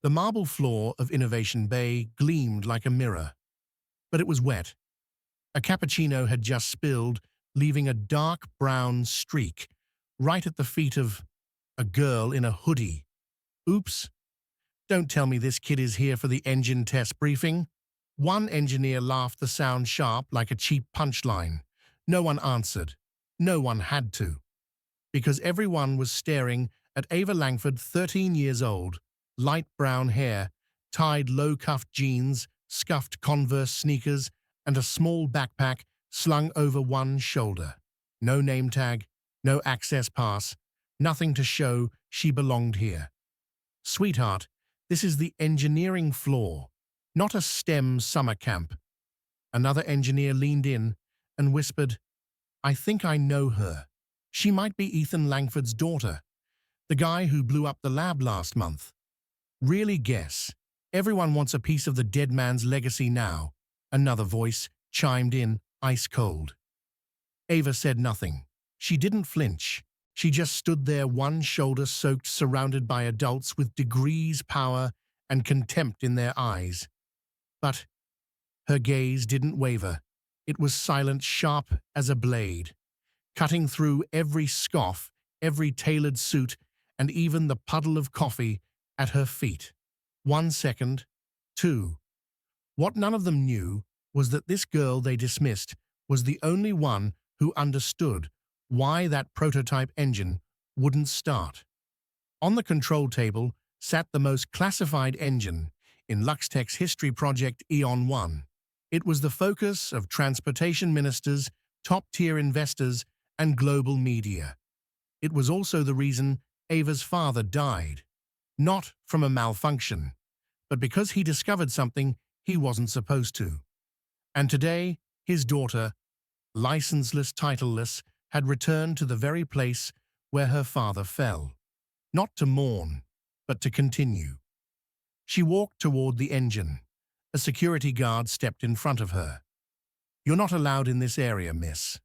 The marble floor of Innovation Bay gleamed like a mirror, but it was wet. A cappuccino had just spilled, leaving a dark brown streak right at the feet of a girl in a hoodie. Oops, don't tell me this kid is here for the engine test briefing. One engineer laughed, the sound sharp like a cheap punchline. No one answered. No one had to. Because everyone was staring at Ava Langford, 13 years old, light brown hair, tied low-cuffed jeans, scuffed Converse sneakers, and a small backpack slung over one shoulder. No name tag, no access pass, nothing to show she belonged here. Sweetheart, this is the engineering floor, not a STEM summer camp. Another engineer leaned in and whispered, I think I know her. She might be Ethan Langford's daughter, the guy who blew up the lab last month. Really guess. Everyone wants a piece of the dead man's legacy now. Another voice chimed in, ice cold. Ava said nothing. She didn't flinch. She just stood there, one shoulder soaked, surrounded by adults with degrees, power, and contempt in their eyes. But her gaze didn't waver. It was silent, sharp as a blade, cutting through every scoff, every tailored suit, and even the puddle of coffee at her feet. 1 second, 2. What none of them knew was that this girl they dismissed was the only one who understood why that prototype engine wouldn't start. On the control table sat the most classified engine in Luxtech's history project, Eon 1. It was the focus of transportation ministers, top-tier investors, and global media. It was also the reason Ava's father died, not from a malfunction, but because he discovered something he wasn't supposed to. And today, his daughter, licenseless, titleless, had returned to the very place where her father fell, not to mourn, but to continue. She walked toward the engine. A security guard stepped in front of her. You're not allowed in this area, miss.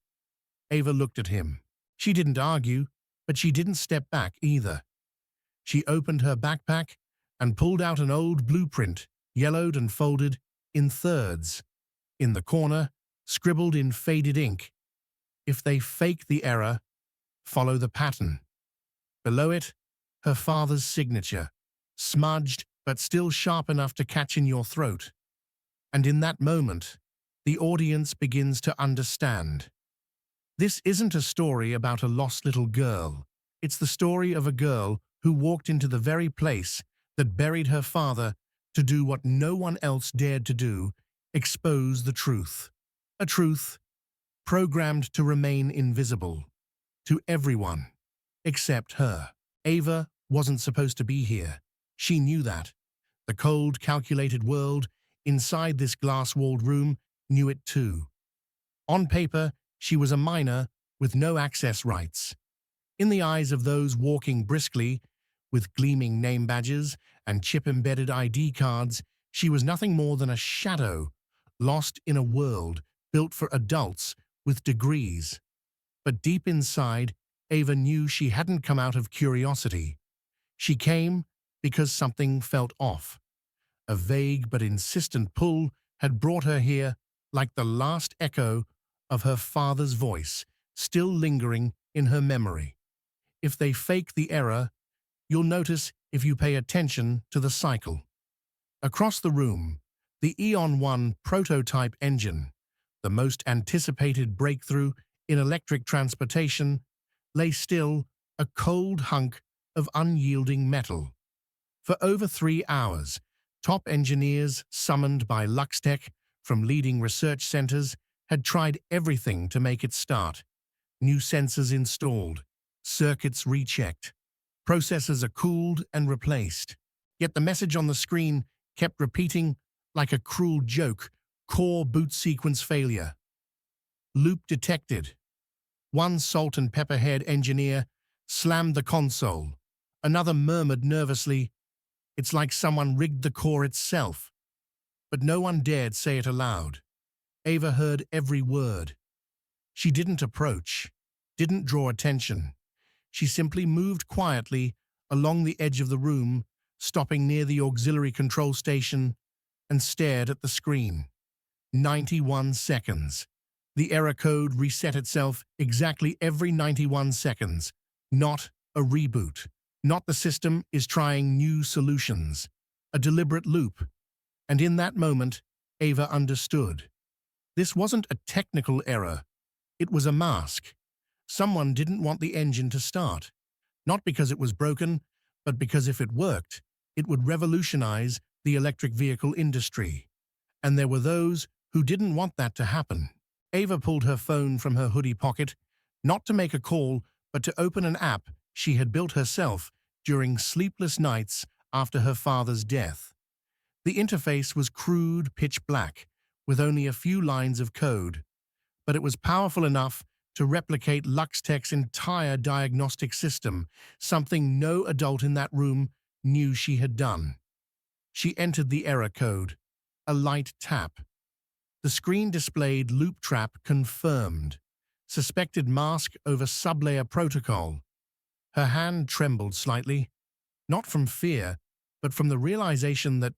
Ava looked at him. She didn't argue, but she didn't step back either. She opened her backpack and pulled out an old blueprint, yellowed and folded in thirds. In the corner, scribbled in faded ink, if they fake the error, follow the pattern. Below it, her father's signature, smudged but still sharp enough to catch in your throat. And in that moment, the audience begins to understand. This isn't a story about a lost little girl. It's the story of a girl who walked into the very place that buried her father to do what no one else dared to do, expose the truth. A truth programmed to remain invisible to everyone except her. Ava wasn't supposed to be here. She knew that. The cold, calculated world inside this glass-walled room knew it too. On paper, she was a minor with no access rights. In the eyes of those walking briskly, with gleaming name badges and chip-embedded ID cards, she was nothing more than a shadow, lost in a world built for adults with degrees. But deep inside, Ava knew she hadn't come out of curiosity. She came because something felt off. A vague but insistent pull had brought her here, like the last echo of her father's voice, still lingering in her memory. If they fake the error, you'll notice if you pay attention to the cycle. Across the room, the Eon 1 prototype engine, the most anticipated breakthrough in electric transportation, lay still, a cold hunk of unyielding metal. For over 3 hours, top engineers summoned by Luxtech from leading research centers had tried everything to make it start. New sensors installed, circuits rechecked, processors are cooled and replaced. Yet the message on the screen kept repeating like a cruel joke, core boot sequence failure. Loop detected. One salt and pepper-haired engineer slammed the console. Another murmured nervously, it's like someone rigged the core itself. But no one dared say it aloud. Ava heard every word. She didn't approach, didn't draw attention. She simply moved quietly along the edge of the room, stopping near the auxiliary control station, and stared at the screen. 91 seconds. The error code reset itself exactly every 91 seconds. Not a reboot. Not the system is trying new solutions. A deliberate loop. And in that moment, Ava understood. This wasn't a technical error. It was a mask. Someone didn't want the engine to start. Not because it was broken, but because if it worked, it would revolutionize the electric vehicle industry. And there were those who didn't want that to happen. Ava pulled her phone from her hoodie pocket, not to make a call, but to open an app she had built herself during sleepless nights after her father's death. The interface was crude, pitch black, with only a few lines of code, but it was powerful enough to replicate Luxtech's entire diagnostic system, something no adult in that room knew she had done. She entered the error code, a light tap. The screen displayed loop trap confirmed, suspected mask over sublayer protocol. Her hand trembled slightly, not from fear, but from the realization that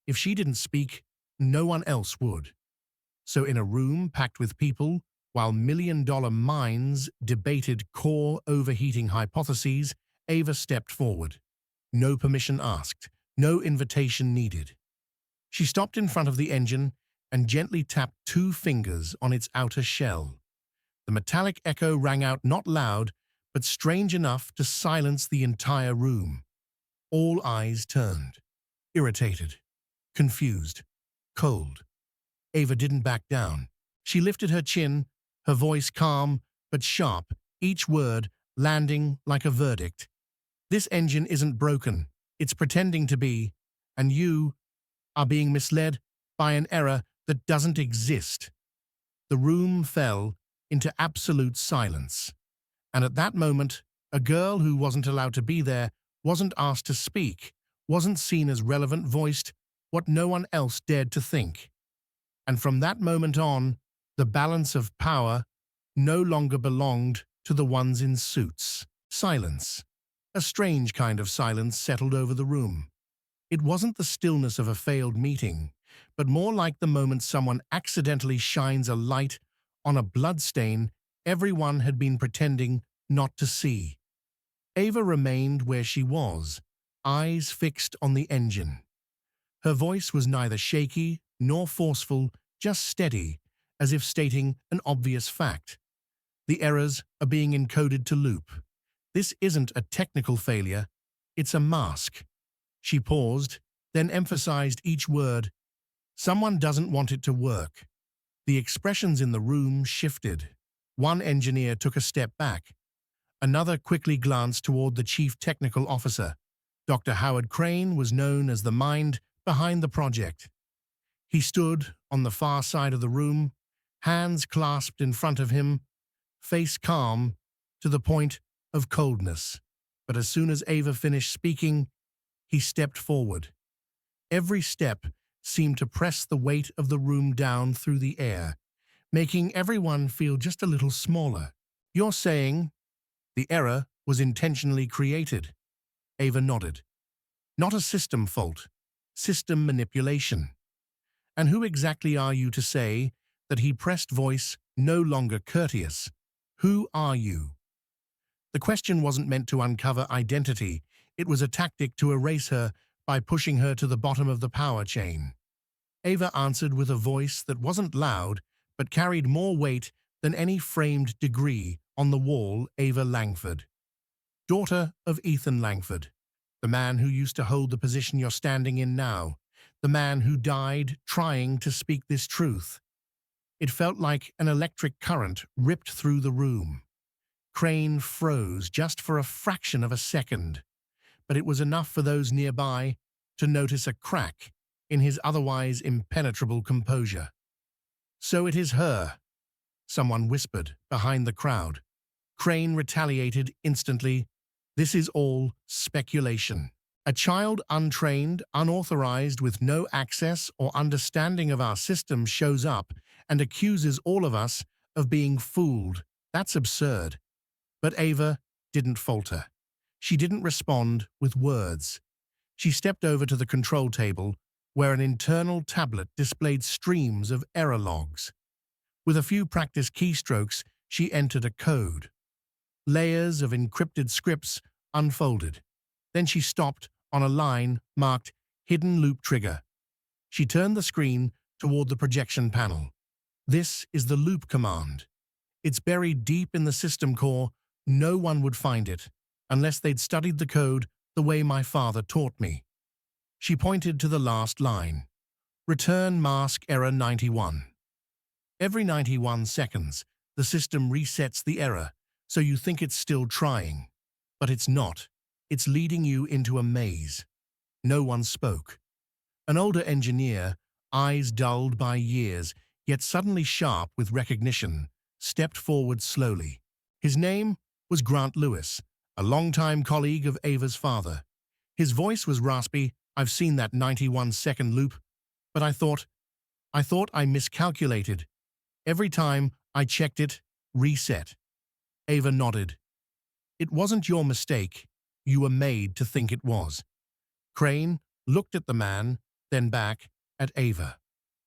if she didn't speak, no one else would. So in a room packed with people, while million-dollar minds debated core overheating hypotheses, Ava stepped forward. No permission asked, no invitation needed. She stopped in front of the engine and gently tapped 2 fingers on its outer shell. The metallic echo rang out not loud, but strange enough to silence the entire room. All eyes turned. Irritated, confused, cold. Ava didn't back down. She lifted her chin, her voice calm but sharp, each word landing like a verdict. This engine isn't broken. It's pretending to be, and you are being misled by an error that doesn't exist. The room fell into absolute silence. And at that moment, a girl who wasn't allowed to be there, wasn't asked to speak, wasn't seen as relevant, voiced what no one else dared to think. And from that moment on, the balance of power no longer belonged to the ones in suits. Silence. A strange kind of silence settled over the room. It wasn't the stillness of a failed meeting, but more like the moment someone accidentally shines a light on a bloodstain everyone had been pretending not to see. Ava remained where she was, eyes fixed on the engine. Her voice was neither shaky nor forceful, just steady, as if stating an obvious fact. The errors are being encoded to loop. This isn't a technical failure, it's a mask. She paused, then emphasized each word. Someone doesn't want it to work. The expressions in the room shifted. One engineer took a step back. Another quickly glanced toward the chief technical officer. Dr. Howard Crane was known as the mind behind the project. He stood on the far side of the room, hands clasped in front of him, face calm to the point of coldness. But as soon as Ava finished speaking, he stepped forward. Every step seemed to press the weight of the room down through the air, making everyone feel just a little smaller. You're saying the error was intentionally created? Ava nodded. Not a system fault, system manipulation. And who exactly are you to say that he pressed voice no longer courteous? Who are you? The question wasn't meant to uncover identity. It was a tactic to erase her by pushing her to the bottom of the power chain. Ava answered with a voice that wasn't loud, but carried more weight than any framed degree on the wall. Ava Langford. Daughter of Ethan Langford, the man who used to hold the position you're standing in now, the man who died trying to speak this truth. It felt like an electric current ripped through the room. Crane froze just for a fraction of a second, but it was enough for those nearby to notice a crack in his otherwise impenetrable composure. So it is her, someone whispered behind the crowd. Crane retaliated instantly. This is all speculation. A child untrained, unauthorized, with no access or understanding of our system shows up and accuses all of us of being fooled. That's absurd. But Ava didn't falter. She didn't respond with words. She stepped over to the control table, where an internal tablet displayed streams of error logs. With a few practice keystrokes, she entered a code. Layers of encrypted scripts unfolded. Then she stopped on a line marked Hidden Loop Trigger. She turned the screen toward the projection panel. This is the loop command. It's buried deep in the system core. No one would find it, unless they'd studied the code the way my father taught me. She pointed to the last line. Return mask error 91. Every 91 seconds, the system resets the error, so you think it's still trying. But it's not. It's leading you into a maze. No one spoke. An older engineer, eyes dulled by years, yet suddenly sharp with recognition, stepped forward slowly. His name was Grant Lewis, a longtime colleague of Ava's father. His voice was raspy. I've seen that 91-second loop, but I thought I miscalculated. Every time I checked it, reset. Ava nodded. It wasn't your mistake. You were made to think it was. Crane looked at the man, then back at Ava.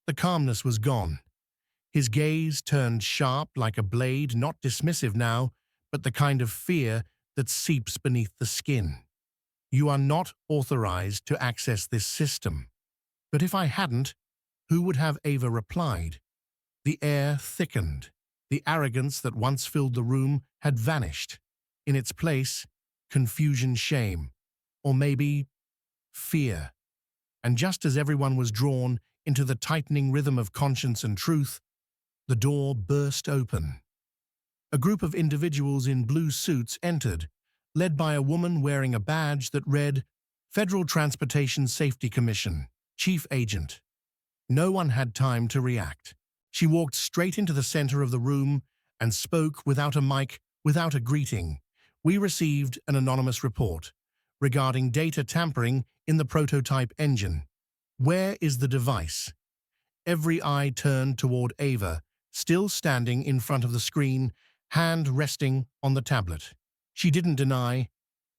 The calmness was gone. His gaze turned sharp like a blade, not dismissive now, but the kind of fear that seeps beneath the skin. You are not authorized to access this system. But if I hadn't, who would have Ava replied? The air thickened. The arrogance that once filled the room had vanished. In its place, confusion, shame, or maybe fear. And just as everyone was drawn into the tightening rhythm of conscience and truth, the door burst open. A group of individuals in blue suits entered, led by a woman wearing a badge that read Federal Transportation Safety Commission, Chief Agent. No one had time to react. She walked straight into the center of the room and spoke without a mic, without a greeting. We received an anonymous report regarding data tampering in the prototype engine. Where is the device? Every eye turned toward Ava, still standing in front of the screen, hand resting on the tablet. She didn't deny,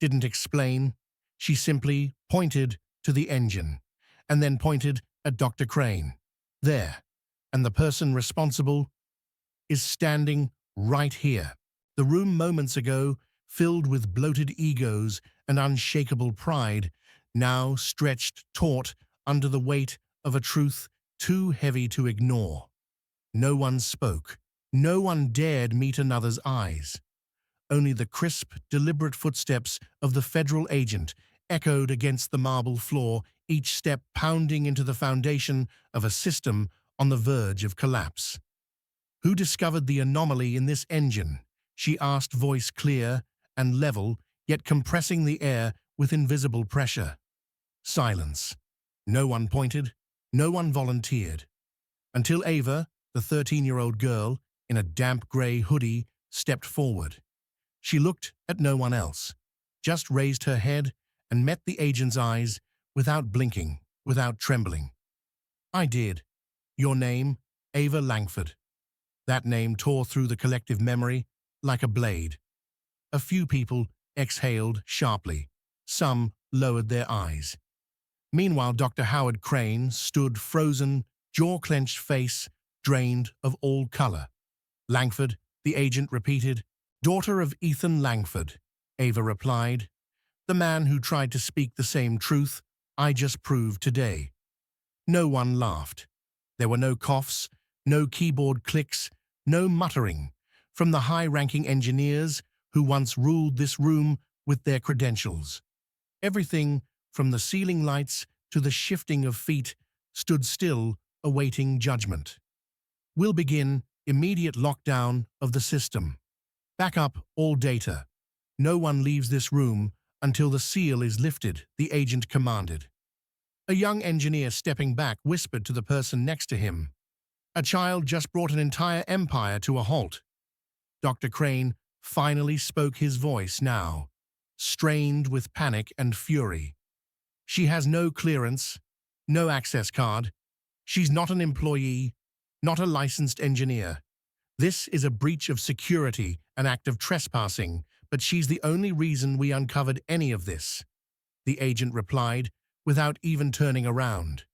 didn't explain. She simply pointed to the engine, and then pointed at Dr. Crane. There, and the person responsible is standing right here. The room moments ago, filled with bloated egos and unshakable pride, now stretched taut under the weight of a truth too heavy to ignore. No one spoke. No one dared meet another's eyes. Only the crisp, deliberate footsteps of the federal agent echoed against the marble floor, each step pounding into the foundation of a system on the verge of collapse. Who discovered the anomaly in this engine? She asked, voice clear and level, yet compressing the air with invisible pressure. Silence. No one pointed, no one volunteered. Until Ava, the 13-year-old girl, in a damp gray hoodie, stepped forward. She looked at no one else, just raised her head and met the agent's eyes without blinking, without trembling. I did. Your name, Ava Langford. That name tore through the collective memory like a blade. A few people exhaled sharply. Some lowered their eyes. Meanwhile, Dr. Howard Crane stood frozen, jaw-clenched face drained of all color. Langford, the agent repeated. Daughter of Ethan Langford, Ava replied. The man who tried to speak the same truth I just proved today. No one laughed. There were no coughs, no keyboard clicks, no muttering from the high-ranking engineers who once ruled this room with their credentials. Everything, from the ceiling lights to the shifting of feet, stood still, awaiting judgment. We'll begin immediate lockdown of the system. Back up all data. No one leaves this room until the seal is lifted, the agent commanded. A young engineer stepping back whispered to the person next to him. A child just brought an entire empire to a halt. Dr. Crane finally spoke, his voice now strained with panic and fury. She has no clearance, no access card. She's not an employee, not a licensed engineer. This is a breach of security, an act of trespassing, but she's the only reason we uncovered any of this. The agent replied, without even turning around.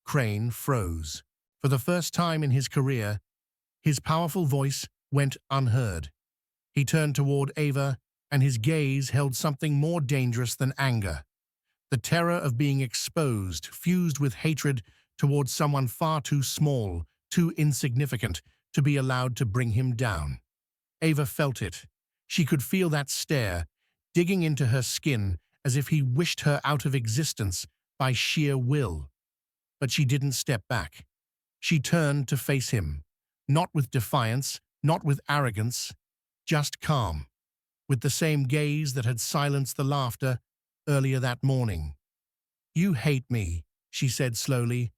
Crane froze. For the first time in his career, his powerful voice went unheard. He turned toward Ava, and his gaze held something more dangerous than anger. The terror of being exposed, fused with hatred towards someone far too small, too insignificant, to be allowed to bring him down. Ava felt it. She could feel that stare, digging into her skin as if he wished her out of existence by sheer will. But she didn't step back. She turned to face him, not with defiance, not with arrogance, just calm, with the same gaze that had silenced the laughter earlier that morning. "You hate me," she said slowly,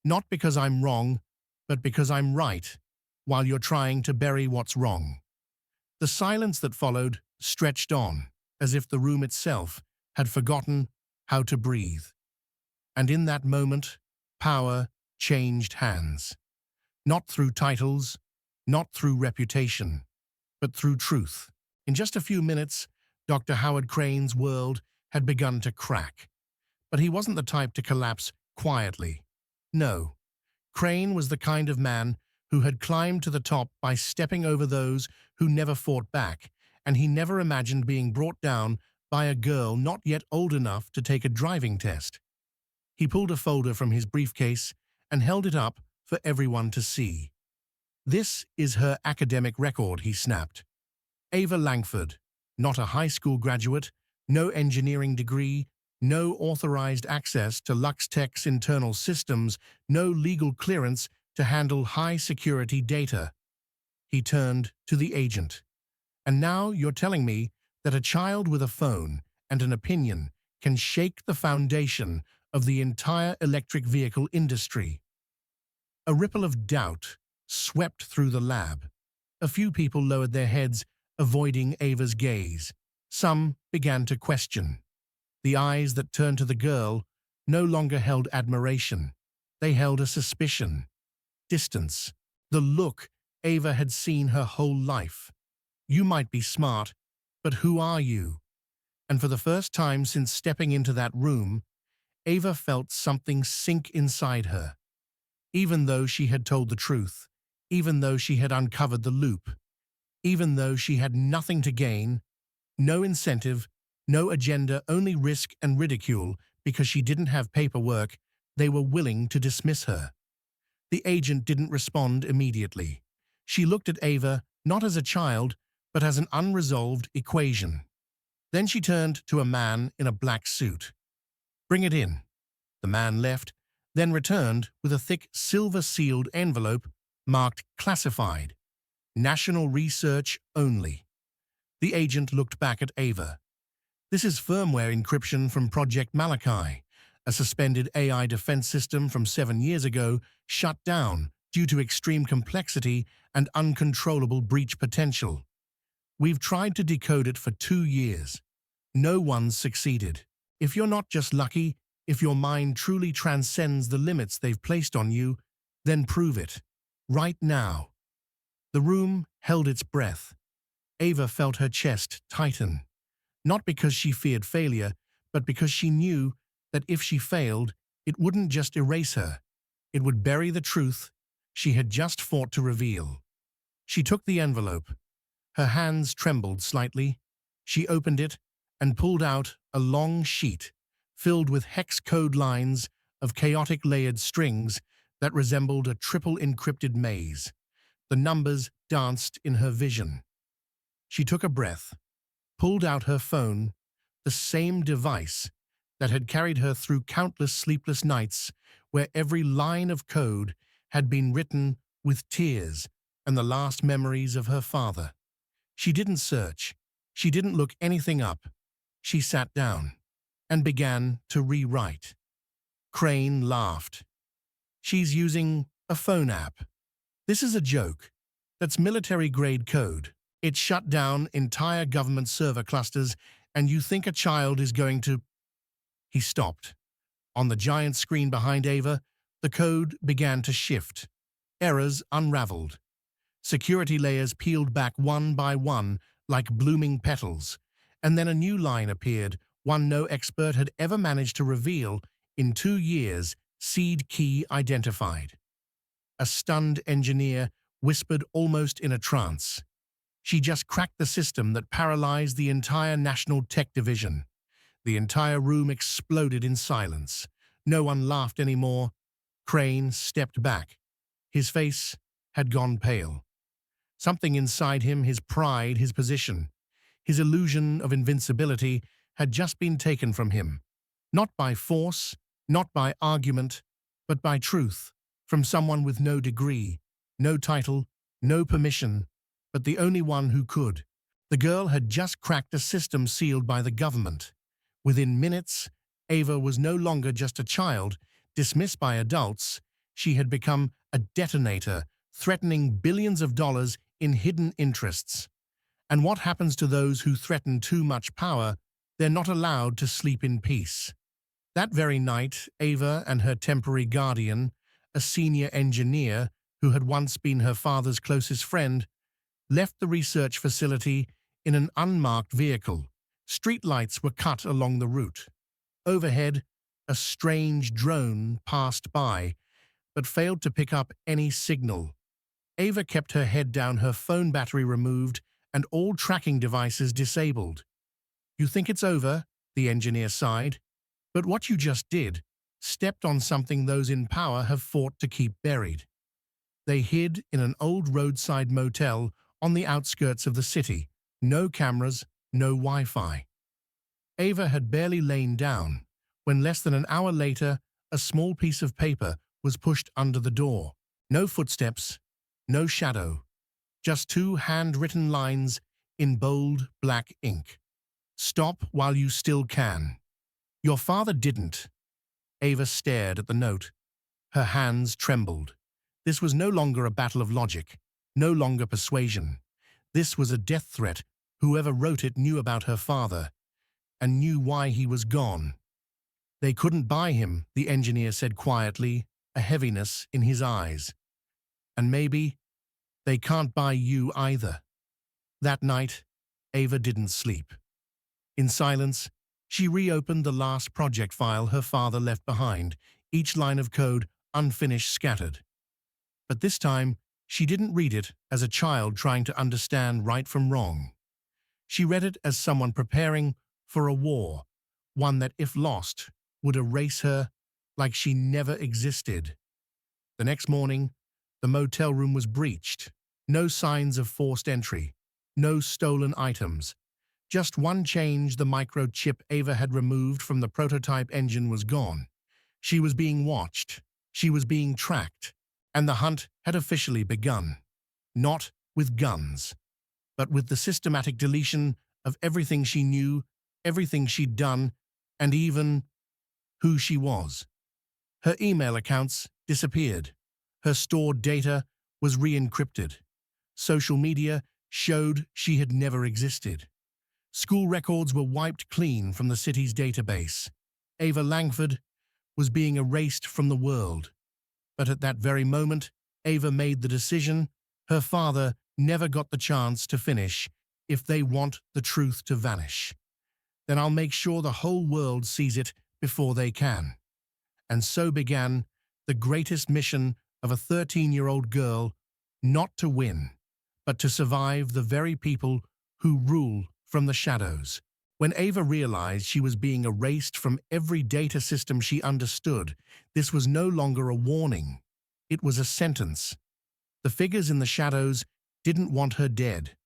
"not because I'm wrong, but because I'm right, while you're trying to bury what's wrong." The silence that followed stretched on, as if the room itself had forgotten how to breathe. And in that moment, power changed hands. Not through titles, not through reputation, but through truth. In just a few minutes, Dr. Howard Crane's world had begun to crack. But he wasn't the type to collapse quietly. No, Crane was the kind of man who had climbed to the top by stepping over those who never fought back, and he never imagined being brought down by a girl not yet old enough to take a driving test. He pulled a folder from his briefcase and held it up for everyone to see. "This is her academic record," he snapped. "Ava Langford, not a high school graduate, no engineering degree, no authorized access to LuxTech's internal systems, no legal clearance to handle high-security data." He turned to the agent. "And now you're telling me that a child with a phone and an opinion can shake the foundation of the entire electric vehicle industry?" A ripple of doubt swept through the lab. A few people lowered their heads, avoiding Ava's gaze. Some began to question. The eyes that turned to the girl no longer held admiration. They held a suspicion, distance, the look Ava had seen her whole life. "You might be smart, but who are you?" And for the first time since stepping into that room, Ava felt something sink inside her. Even though she had told the truth, even though she had uncovered the loop, even though she had nothing to gain, no incentive, no agenda, only risk and ridicule because she didn't have paperwork, they were willing to dismiss her. The agent didn't respond immediately. She looked at Ava not as a child, but as an unresolved equation. Then she turned to a man in a black suit. "Bring it in." The man left, then returned with a thick silver-sealed envelope marked classified. National research only. The agent looked back at Ava. "This is firmware encryption from Project Malachi, a suspended AI defense system from 7 years ago, shut down due to extreme complexity and uncontrollable breach potential. We've tried to decode it for 2 years. No one's succeeded. If you're not just lucky, if your mind truly transcends the limits they've placed on you, then prove it. Right now." The room held its breath. Ava felt her chest tighten. Not because she feared failure, but because she knew that if she failed, it wouldn't just erase her. It would bury the truth she had just fought to reveal. She took the envelope. Her hands trembled slightly. She opened it and pulled out a long sheet filled with hex code lines of chaotic layered strings that resembled a triple encrypted maze. The numbers danced in her vision. She took a breath, pulled out her phone, the same device that had carried her through countless sleepless nights where every line of code had been written with tears and the last memories of her father. She didn't search. She didn't look anything up. She sat down and began to rewrite. Crane laughed. "She's using a phone app. This is a joke. That's military-grade code. It shut down entire government server clusters, and you think a child is going to—" He stopped. On the giant screen behind Ava, the code began to shift. Errors unraveled. Security layers peeled back one by one like blooming petals, and then a new line appeared, one no expert had ever managed to reveal In 2 years, seed key identified. A stunned engineer whispered almost in a trance. She just cracked the system that paralyzed the entire National Tech Division. The entire room exploded in silence. No one laughed anymore. Crane stepped back. His face had gone pale. Something inside him, his pride, his position, his illusion of invincibility, had just been taken from him. Not by force, not by argument, but by truth, from someone with no degree, no title, no permission, but the only one who could. The girl had just cracked a system sealed by the government. Within minutes, Ava was no longer just a child, dismissed by adults. She had become a detonator, threatening billions of dollars in hidden interests. And what happens to those who threaten too much power? They're not allowed to sleep in peace. That very night, Ava and her temporary guardian, a senior engineer who had once been her father's closest friend, left the research facility in an unmarked vehicle. Streetlights were cut along the route. Overhead, a strange drone passed by, but failed to pick up any signal. Ava kept her head down, her phone battery removed, and all tracking devices disabled. "You think it's over?" the engineer sighed. "But what you just did, stepped on something those in power have fought to keep buried." They hid in an old roadside motel on the outskirts of the city. No cameras, no Wi-Fi. Ava had barely lain down when less than an hour later, a small piece of paper was pushed under the door. No footsteps, no shadow, just 2 handwritten lines in bold black ink. "Stop while you still can. Your father didn't." Ava stared at the note. Her hands trembled. This was no longer a battle of logic, no longer persuasion. This was a death threat. Whoever wrote it knew about her father, and knew why he was gone. "They couldn't buy him," the engineer said quietly, a heaviness in his eyes. "And maybe they can't buy you either." That night, Ava didn't sleep. In silence, she reopened the last project file her father left behind, each line of code unfinished, scattered. But this time, she didn't read it as a child trying to understand right from wrong. She read it as someone preparing for a war, one that, if lost, would erase her like she never existed. The next morning, the motel room was breached. No signs of forced entry, no stolen items. Just one change: the microchip Ava had removed from the prototype engine was gone. She was being watched. She was being tracked. And the hunt had officially begun. Not with guns, but with the systematic deletion of everything she knew, everything she'd done, and even who she was. Her email accounts disappeared. Her stored data was re-encrypted. Social media showed she had never existed. School records were wiped clean from the city's database. Ava Langford was being erased from the world. But at that very moment, Ava made the decision. Her father never got the chance to finish. "If they want the truth to vanish, then I'll make sure the whole world sees it before they can." And so began the greatest mission of a 13-year-old girl, not to win, but to survive the very people who rule from the shadows. When Ava realized she was being erased from every data system she understood, this was no longer a warning. It was a sentence. The figures in the shadows didn't want her dead,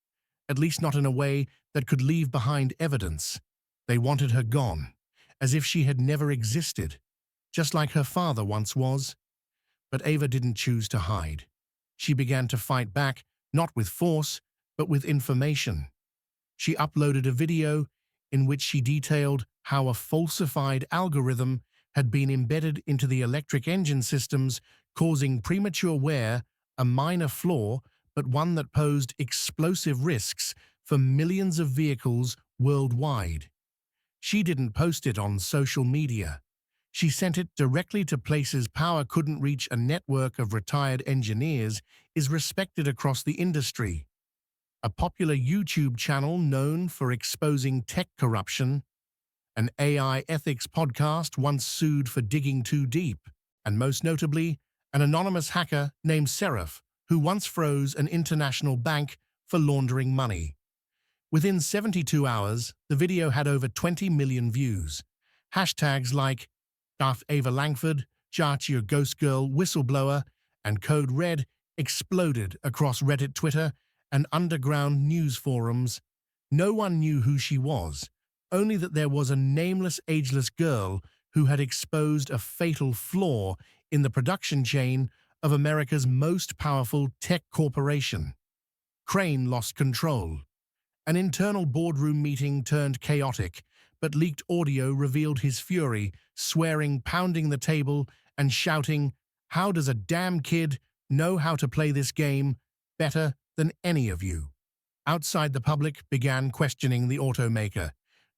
at least not in a way that could leave behind evidence. They wanted her gone, as if she had never existed, just like her father once was. But Ava didn't choose to hide. She began to fight back, not with force, but with information. She uploaded a video in which she detailed how a falsified algorithm had been embedded into the electric engine systems, causing premature wear, a minor flaw, but one that posed explosive risks for millions of vehicles worldwide. She didn't post it on social media. She sent it directly to places power couldn't reach. A network of retired engineers is respected across the industry. A popular YouTube channel known for exposing tech corruption. An AI ethics podcast once sued for digging too deep, and most notably, an anonymous hacker named Seraph, who once froze an international bank for laundering money. Within 72 hours, the video had over 20 million views. Hashtags like Darth Ava Langford, Jarch Your Ghost Girl, Whistleblower, and Code Red exploded across Reddit, Twitter, and underground news forums. No one knew who she was, only that there was a nameless, ageless girl who had exposed a fatal flaw in the production chain of America's most powerful tech corporation. Crane lost control. An internal boardroom meeting turned chaotic, but leaked audio revealed his fury, swearing, pounding the table, and shouting, "How does a damn kid know how to play this game better than any of you?" Outside, the public began questioning the automaker.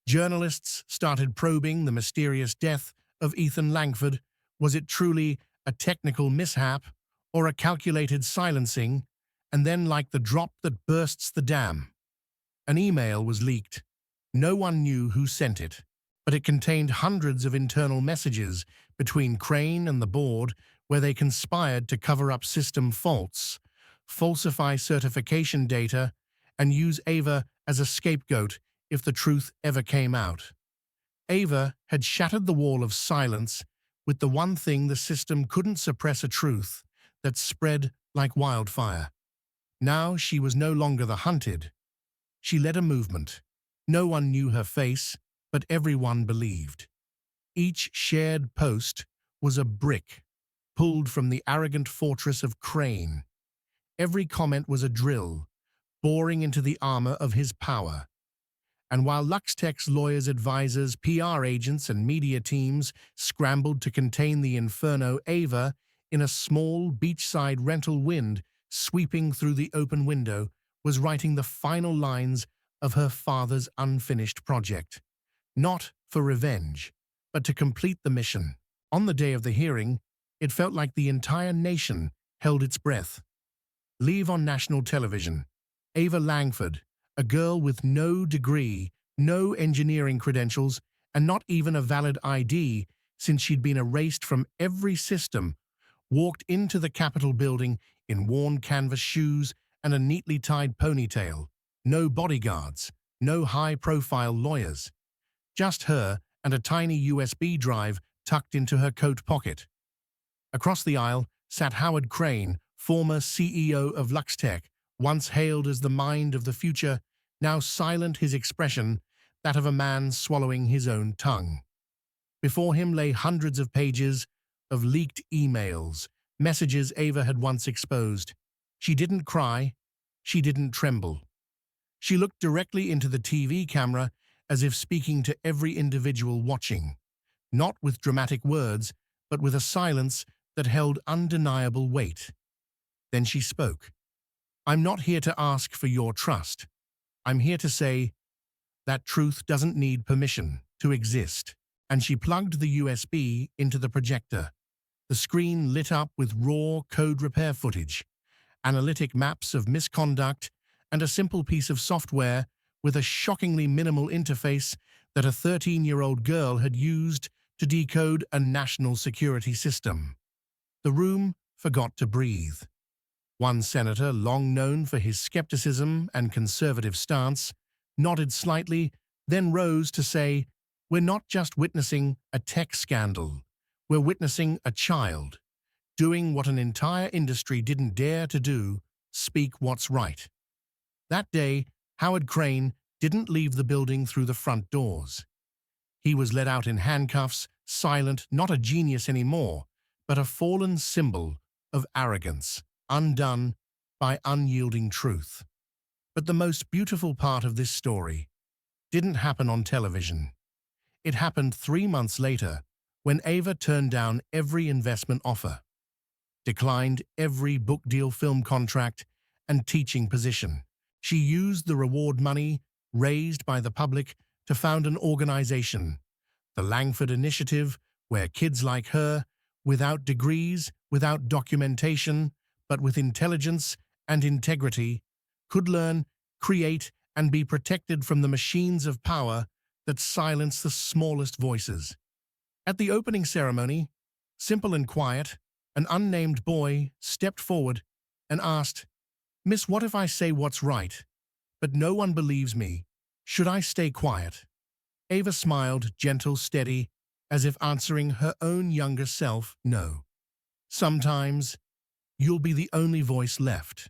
Journalists started probing the mysterious death of Ethan Langford. Was it truly a technical mishap or a calculated silencing? And then, like the drop that bursts the dam, an email was leaked. No one knew who sent it, but it contained hundreds of internal messages between Crane and the board where they conspired to cover up system faults, falsify certification data, and use Ava as a scapegoat if the truth ever came out. Ava had shattered the wall of silence with the one thing the system couldn't suppress: a truth that spread like wildfire. Now she was no longer the hunted. She led a movement. No one knew her face, but everyone believed. Each shared post was a brick pulled from the arrogant fortress of Crane. Every comment was a drill, boring into the armor of his power. And while LuxTech's lawyers, advisors, PR agents, and media teams scrambled to contain the inferno, Ava, in a small beachside rental wind sweeping through the open window, was writing the final lines of her father's unfinished project. Not for revenge, but to complete the mission. On the day of the hearing, it felt like the entire nation held its breath. Live on national television, Ava Langford, a girl with no degree, no engineering credentials, and not even a valid ID since she'd been erased from every system, walked into the Capitol building in worn canvas shoes and a neatly tied ponytail. No bodyguards, no high-profile lawyers. Just her and a tiny USB drive tucked into her coat pocket. Across the aisle sat Howard Crane, former CEO of LuxTech, once hailed as the mind of the future, now silent, his expression that of a man swallowing his own tongue. Before him lay hundreds of pages of leaked emails, messages Ava had once exposed. She didn't cry. She didn't tremble. She looked directly into the TV camera as if speaking to every individual watching, not with dramatic words, but with a silence that held undeniable weight. Then she spoke. "I'm not here to ask for your trust. I'm here to say that truth doesn't need permission to exist." And she plugged the USB into the projector. The screen lit up with raw code repair footage, analytic maps of misconduct, and a simple piece of software with a shockingly minimal interface that a 13-year-old girl had used to decode a national security system. The room forgot to breathe. One senator, long known for his skepticism and conservative stance, nodded slightly, then rose to say, "We're not just witnessing a tech scandal. We're witnessing a child doing what an entire industry didn't dare to do: speak what's right." That day, Howard Crane didn't leave the building through the front doors. He was led out in handcuffs, silent, not a genius anymore, but a fallen symbol of arrogance, undone by unyielding truth. But the most beautiful part of this story didn't happen on television. It happened 3 months later, when Ava turned down every investment offer, declined every book deal, film contract, and teaching position. She used the reward money raised by the public to found an organization, the Langford Initiative, where kids like her, without degrees, without documentation, but with intelligence and integrity, could learn, create, and be protected from the machines of power that silence the smallest voices. At the opening ceremony, simple and quiet, an unnamed boy stepped forward and asked, "Miss, what if I say what's right? But no one believes me. Should I stay quiet?" Ava smiled, gentle, steady, as if answering her own younger self, "No. Sometimes you'll be the only voice left,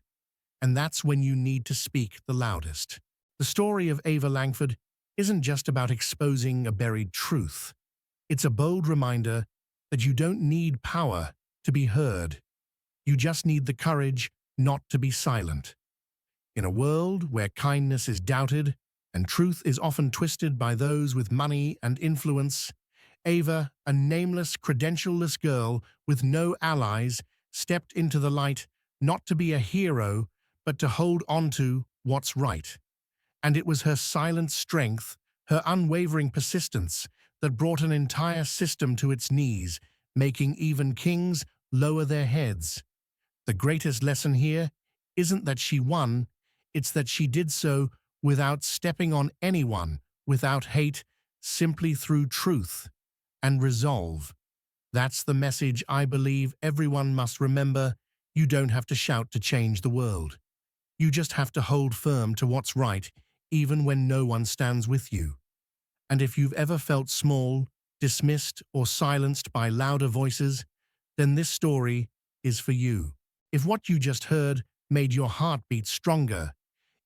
and that's when you need to speak the loudest." The story of Ava Langford isn't just about exposing a buried truth. It's a bold reminder that you don't need power to be heard. You just need the courage not to be silent. In a world where kindness is doubted and truth is often twisted by those with money and influence, Ava, a nameless, credentialless girl with no allies, stepped into the light not to be a hero, but to hold on to what's right. And it was her silent strength, her unwavering persistence, that brought an entire system to its knees, making even kings lower their heads. The greatest lesson here isn't that she won, it's that she did so without stepping on anyone, without hate, simply through truth and resolve. That's the message I believe everyone must remember. You don't have to shout to change the world. You just have to hold firm to what's right, even when no one stands with you. And if you've ever felt small, dismissed, or silenced by louder voices, then this story is for you. If what you just heard made your heart beat stronger,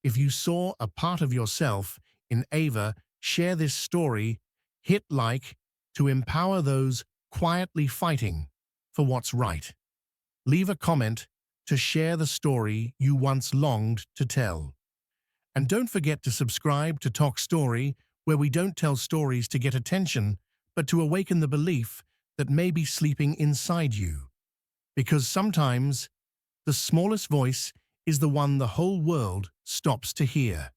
if you saw a part of yourself in Ava, share this story, hit like to empower those quietly fighting for what's right. Leave a comment to share the story you once longed to tell. And don't forget to subscribe to Toch Story, where we don't tell stories to get attention, but to awaken the belief that may be sleeping inside you. Because sometimes the smallest voice is the one the whole world stops to hear.